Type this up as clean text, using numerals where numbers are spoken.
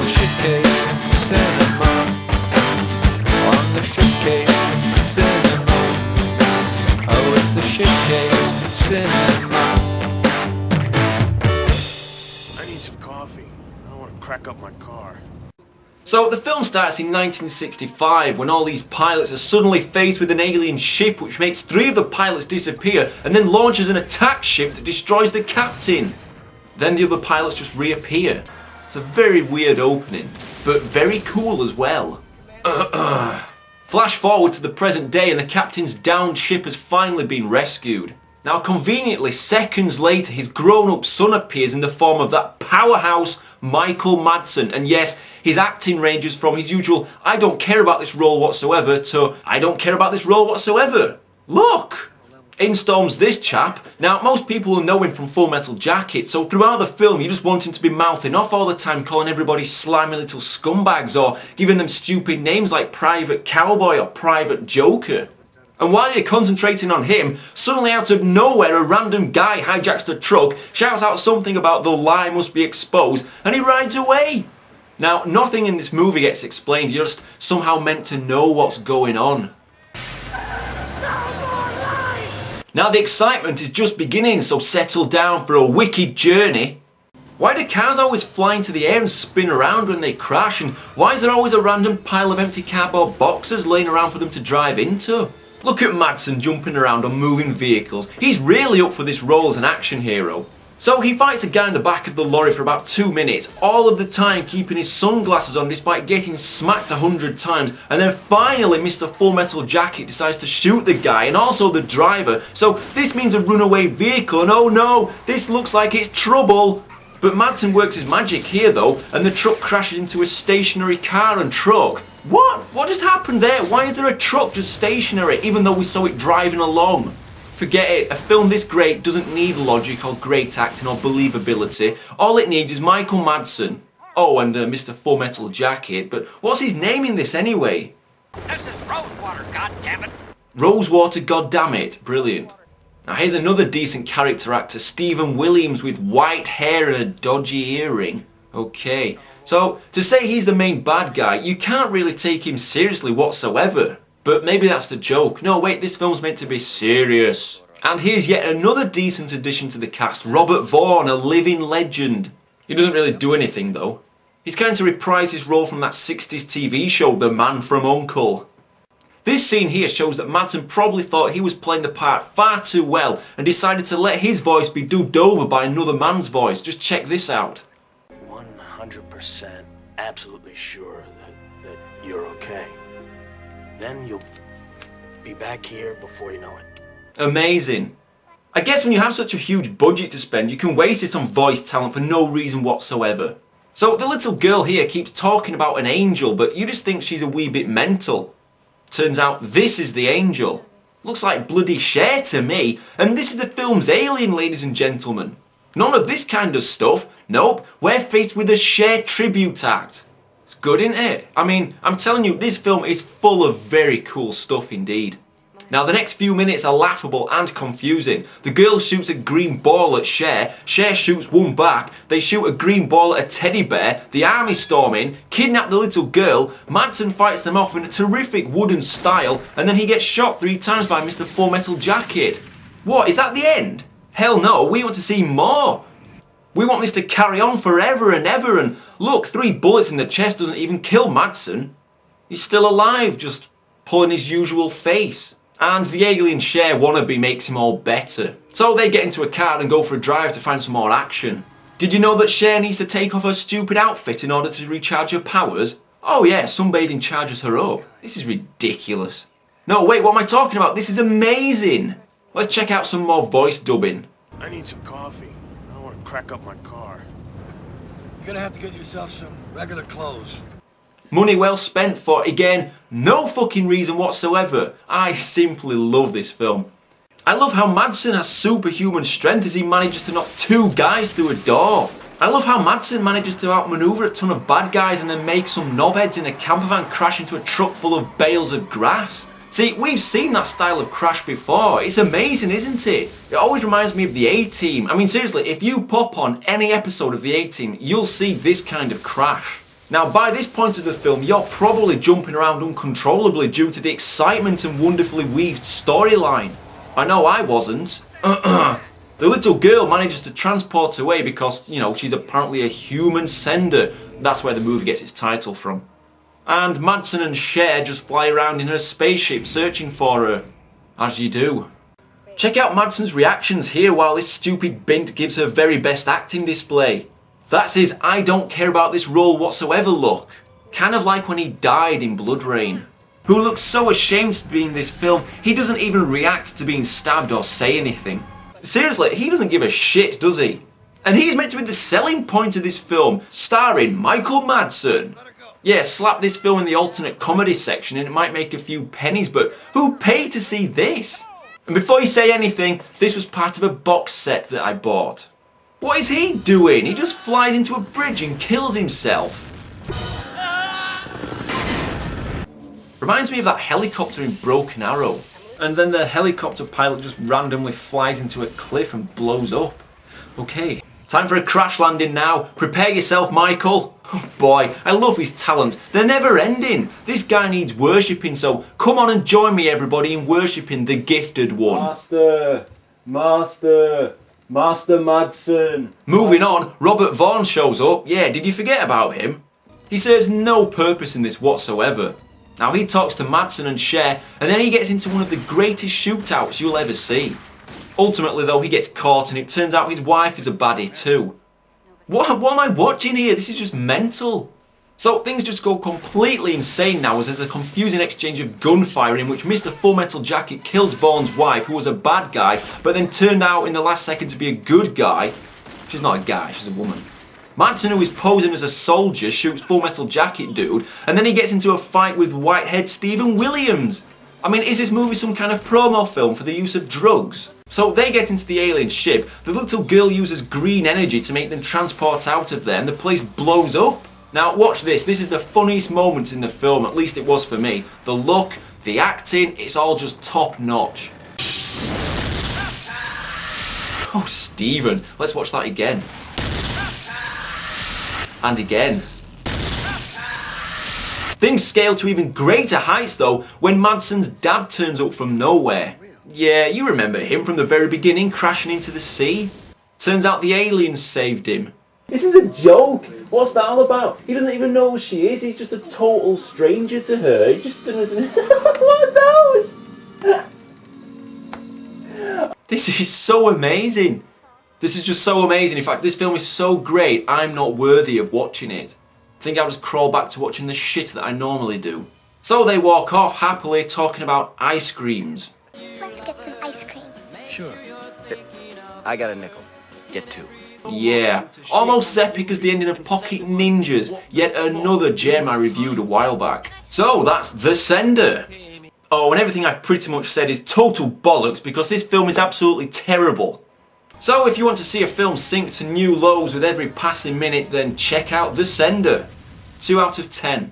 Shitcase Cinema. On the Shitcase Cinema. Oh, it's the Shitcase Cinema. I need some coffee. I don't want to crack up my car. So the film starts in 1965 when all these pilots are suddenly faced with an alien ship which makes 3 of the pilots disappear and then launches an attack ship that destroys the captain. Then the other pilots just reappear. It's a very weird opening, but very cool as well. Flash forward to the present day and the captain's downed ship has finally been rescued. Now conveniently, seconds later, his grown-up son appears in the form of that powerhouse Michael Madsen. And yes, his acting ranges from his usual I don't care about this role whatsoever to I don't care about this role whatsoever. Look! In storms this chap. Now most people will know him from Full Metal Jacket, so throughout the film you just want him to be mouthing off all the time, calling everybody slimy little scumbags or giving them stupid names like Private Cowboy or Private Joker. And while you're concentrating on him, suddenly out of nowhere a random guy hijacks the truck, shouts out something about the lie must be exposed, and he rides away. Now nothing in this movie gets explained, you're just somehow meant to know what's going on. Now the excitement is just beginning, so settle down for a wicked journey. Why do cars always fly into the air and spin around when they crash, and why is there always a random pile of empty cardboard boxes laying around for them to drive into? Look at Madsen jumping around on moving vehicles. He's really up for this role as an action hero. So he fights a guy in the back of the lorry for about 2 minutes, all of the time keeping his sunglasses on despite getting smacked 100 times, and then finally Mr. Full Metal Jacket decides to shoot the guy and also the driver, so this means a runaway vehicle, and oh no, this looks like it's trouble. But Madsen works his magic here though, and the truck crashes into a stationary car and truck. What just happened there? Why is there a truck just stationary even though we saw it driving along? Forget it, a film this great doesn't need logic or great acting or believability. All it needs is Michael Madsen. Oh, and Mr. Full Metal Jacket, but what's his name in this anyway? This is Rosewater, goddammit! Rosewater, goddammit, brilliant. Now here's another decent character actor, Stephen Williams with white hair and a dodgy earring. Okay, so to say he's the main bad guy, you can't really take him seriously whatsoever. But maybe that's the joke. No, wait, this film's meant to be serious. And here's yet another decent addition to the cast, Robert Vaughn, a living legend. He doesn't really do anything though. He's kind of reprised his role from that 60s TV show, The Man from U.N.C.L.E. This scene here shows that Madsen probably thought he was playing the part far too well and decided to let his voice be dubbed over by another man's voice. Just check this out. 100% absolutely sure that you're okay. Then you'll be back here before you know it. Amazing. I guess when you have such a huge budget to spend, you can waste it on voice talent for no reason whatsoever. So the little girl here keeps talking about an angel, but you just think she's a wee bit mental. Turns out this is the angel. Looks like bloody Cher to me, and this is the film's alien, ladies and gentlemen. None of this kind of stuff. Nope, we're faced with a Cher tribute act. It's good, isn't it? I mean, I'm telling you, this film is full of very cool stuff indeed. Now the next few minutes are laughable and confusing. The girl shoots a green ball at Cher, Cher shoots one back, they shoot a green ball at a teddy bear, the army storm in, kidnap the little girl, Madsen fights them off in a terrific wooden style, and then he gets shot 3 times by Mr. Full Metal Jacket. What, is that the end? Hell no, we want to see more. We want this to carry on forever and ever, and look, 3 bullets in the chest doesn't even kill Madsen. He's still alive, just pulling his usual face. And the alien Cher wannabe makes him all better. So they get into a car and go for a drive to find some more action. Did you know that Cher needs to take off her stupid outfit in order to recharge her powers? Oh yeah, sunbathing charges her up. This is ridiculous. No, wait, what am I talking about? This is amazing. Let's check out some more voice dubbing. I need some coffee. I don't want to crack up my car. You're gonna have to get yourself some regular clothes. Money well spent for, again, no fucking reason whatsoever. I simply love this film. I love how Madsen has superhuman strength as he manages to knock 2 guys through a door. I love how Madsen manages to outmaneuver a ton of bad guys and then make some knobheads in a camper van crash into a truck full of bales of grass. See, we've seen that style of crash before. It's amazing, isn't it? It always reminds me of the A-Team. I mean, seriously, if you pop on any episode of the A-Team, you'll see this kind of crash. Now by this point of the film, you're probably jumping around uncontrollably due to the excitement and wonderfully weaved storyline. I know I wasn't. The little girl manages to transport away because, you know, she's apparently a human sender. That's where the movie gets its title from. And Madsen and Cher just fly around in her spaceship searching for her. As you do. Check out Madsen's reactions here while this stupid bint gives her very best acting display. That's his I don't care about this role whatsoever look. Kind of like when he died in Blood Rain. Who looks so ashamed to be in this film, he doesn't even react to being stabbed or say anything. Seriously, he doesn't give a shit, does he? And he's meant to be the selling point of this film, starring Michael Madsen. Yeah, slap this film in the alternate comedy section and it might make a few pennies, but who paid to see this? And before you say anything, this was part of a box set that I bought. What is he doing? He just flies into a bridge and kills himself. Reminds me of that helicopter in Broken Arrow. And then the helicopter pilot just randomly flies into a cliff and blows up. Okay, time for a crash landing now. Prepare yourself, Michael. Oh boy, I love his talent. They're never ending. This guy needs worshipping, so come on and join me everybody in worshipping the gifted one. Master Madsen. Moving on, Robert Vaughn shows up. Yeah, did you forget about him? He serves no purpose in this whatsoever. Now he talks to Madsen and Cher, and then he gets into one of the greatest shootouts you'll ever see. Ultimately though, he gets caught and it turns out his wife is a baddie too. What am I watching here? This is just mental. So things just go completely insane now as there's a confusing exchange of gunfire in which Mr. Full Metal Jacket kills Vaughn's wife, who was a bad guy, but then turned out in the last second to be a good guy. She's not a guy, she's a woman. Madsen, who is posing as a soldier, shoots Full Metal Jacket dude, and then he gets into a fight with Whitehead Stephen Williams. I mean, is this movie some kind of promo film for the use of drugs? So they get into the alien ship, the little girl uses green energy to make them transport out of there, and the place blows up. Now watch this is the funniest moment in the film, at least it was for me. The look, the acting, it's all just top notch. Oh Stephen, let's watch that again. And again. Things scale to even greater heights though when Madsen's dad turns up from nowhere. Yeah, you remember him from the very beginning crashing into the sea. Turns out the aliens saved him. This is a joke. What's that all about? He doesn't even know who she is. He's just a total stranger to her. He just doesn't. What knows? This is so amazing. This is just so amazing. In fact, this film is so great, I'm not worthy of watching it. I think I'll just crawl back to watching the shit that I normally do. So they walk off happily talking about ice creams. Let's get some ice cream. Sure. I got a nickel. Get two. Yeah, almost as epic as the ending of Pocket Ninjas, yet another gem I reviewed a while back. So that's The Sender. Oh, and everything I've pretty much said is total bollocks because this film is absolutely terrible. So if you want to see a film sink to new lows with every passing minute, then check out The Sender. 2 out of 10.